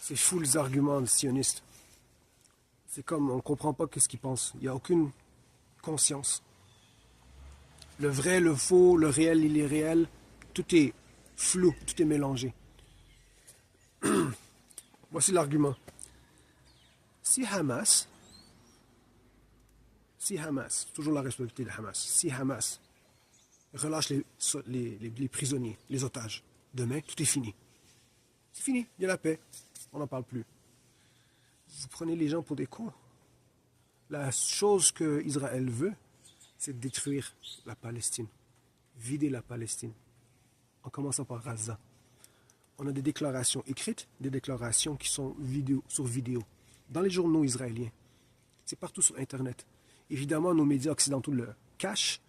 C'est fou les arguments des sionistes. C'est comme on ne comprend pas qu'est-ce qu'ils pensent. Il n'y a aucune conscience. Le vrai, le faux, le réel, l'irréel, tout est flou, tout est mélangé. Voici l'argument. Si Hamas, toujours la responsabilité de Hamas, si Hamas relâche les prisonniers, les otages, demain, tout est fini. C'est fini, il y a la paix, on n'en parle plus. Vous prenez les gens pour des cons. La chose que Israël veut, c'est de détruire la Palestine, vider la Palestine, en commençant par Gaza. On a des déclarations écrites, des déclarations qui sont sur vidéo, dans les journaux israéliens. C'est partout sur Internet. Évidemment, nos médias occidentaux le cachent,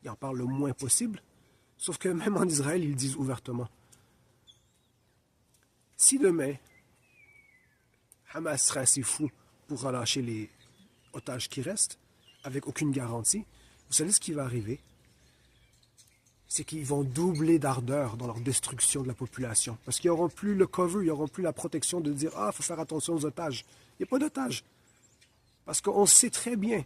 ils en parlent le moins possible, sauf que même en Israël, ils le disent ouvertement. Si demain, Hamas serait assez fou pour relâcher les otages qui restent, avec aucune garantie, vous savez ce qui va arriver? C'est qu'ils vont doubler d'ardeur dans leur destruction de la population. Parce qu'ils n'auront plus le cover, ils n'auront plus la protection de dire « Ah, il faut faire attention aux otages ». Il n'y a pas d'otages. Parce qu'on sait très bien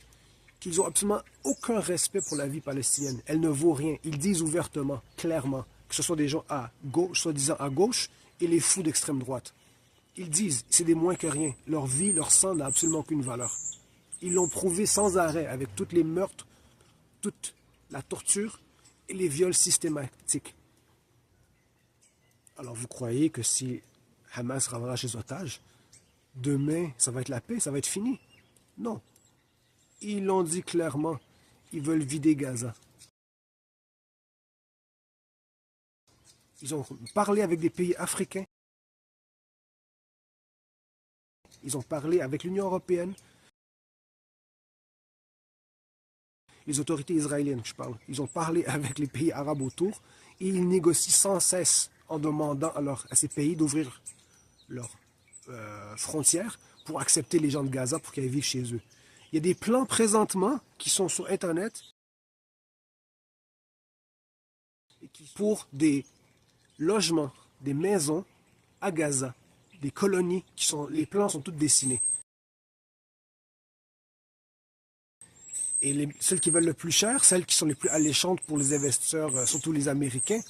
qu'ils n'ont absolument aucun respect pour la vie palestinienne. Elle ne vaut rien. Ils disent ouvertement, clairement, que ce soit des gens à gauche, soi-disant à gauche, et les fous d'extrême droite. Ils disent, c'est des moins que rien. Leur vie, leur sang n'a absolument aucune valeur. Ils l'ont prouvé sans arrêt avec tous les meurtres, toute la torture et les viols systématiques. Alors vous croyez que si Hamas relâche les otages, demain, ça va être la paix, ça va être fini? Non. Ils l'ont dit clairement, ils veulent vider Gaza. Ils ont parlé avec des pays africains. Ils ont parlé avec l'Union européenne. Les autorités israéliennes, je parle. Ils ont parlé avec les pays arabes autour et ils négocient sans cesse en demandant à ces pays d'ouvrir leurs frontières pour accepter les gens de Gaza pour qu'ils vivent chez eux. Il y a des plans présentement qui sont sur Internet pour des logements, des maisons à Gaza, des colonies les plans sont tous dessinés. Et celles qui veulent le plus cher, celles qui sont les plus alléchantes pour les investisseurs, surtout les Américains,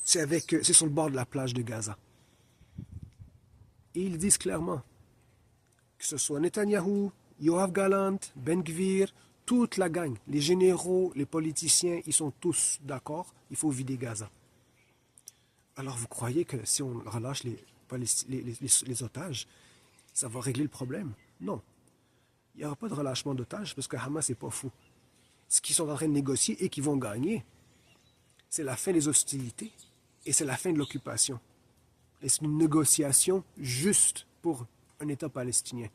c'est sur le bord de la plage de Gaza. Et ils disent clairement, que ce soit Netanyahou, Yoav Gallant, Ben Gvir, toute la gang, les généraux, les politiciens, ils sont tous d'accord, il faut vider Gaza. Alors vous croyez que si on relâche les otages, ça va régler le problème? Non. Il n'y aura pas de relâchement d'otages parce que Hamas n'est pas fou. Ce qu'ils sont en train de négocier et qu'ils vont gagner, c'est la fin des hostilités et c'est la fin de l'occupation. Et c'est une négociation juste pour un État palestinien.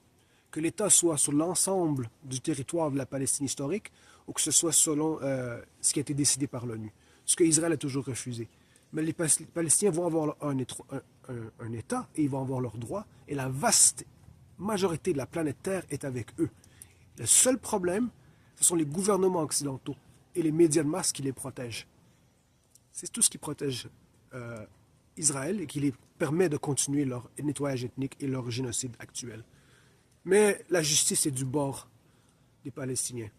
Que l'État soit sur l'ensemble du territoire de la Palestine historique ou que ce soit selon ce qui a été décidé par l'ONU. Ce que Israël a toujours refusé. Mais les Palestiniens vont avoir un État et ils vont avoir leurs droits et la vaste majorité de la planète Terre est avec eux. Le seul problème, ce sont les gouvernements occidentaux et les médias de masse qui les protègent. C'est tout ce qui protège Israël et qui les permet de continuer leur nettoyage ethnique et leur génocide actuel. Mais la justice est du bord des Palestiniens.